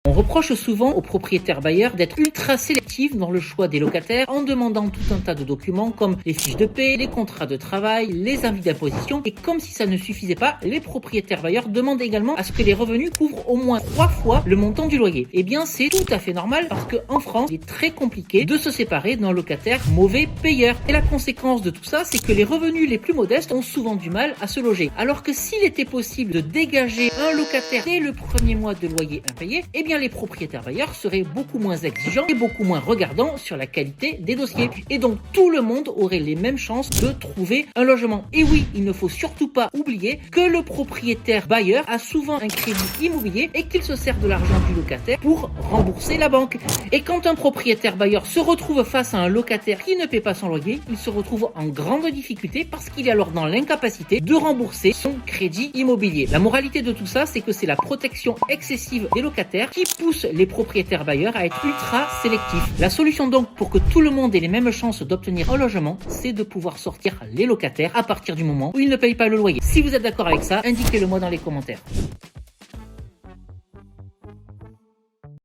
On reproche souvent aux propriétaires bailleurs d'être ultra sélectifs dans le choix des locataires en demandant tout un tas de documents comme les fiches de paie, les contrats de travail, les avis d'imposition et comme si ça ne suffisait pas, les propriétaires bailleurs demandent également à ce que les revenus couvrent au moins 3 fois le montant du loyer. Eh bien c'est tout à fait normal parce qu'en France, il est très compliqué de se séparer d'un locataire mauvais payeur. Et la conséquence de tout ça, c'est que les revenus les plus modestes ont souvent du mal à se loger. Alors que s'il était possible de dégager un locataire dès le premier mois de loyer impayé, eh bien les propriétaires bailleurs seraient beaucoup moins exigeants et beaucoup moins regardants sur la qualité des dossiers. Et donc tout le monde aurait les mêmes chances de trouver un logement. Et oui, il ne faut surtout pas oublier que le propriétaire bailleur a souvent un crédit immobilier et qu'il se sert de l'argent du locataire pour rembourser la banque. Et quand un propriétaire bailleur se retrouve face à un locataire qui ne paie pas son loyer, il se retrouve en grande difficulté parce qu'il est alors dans l'incapacité de rembourser son crédit immobilier. La moralité de tout ça, c'est que c'est la protection excessive des locataires qui pousse les propriétaires bailleurs à être ultra sélectifs. La solution donc pour que tout le monde ait les mêmes chances d'obtenir un logement, c'est de pouvoir sortir les locataires à partir du moment où ils ne payent pas le loyer. Si vous êtes d'accord avec ça, indiquez-le moi dans les commentaires.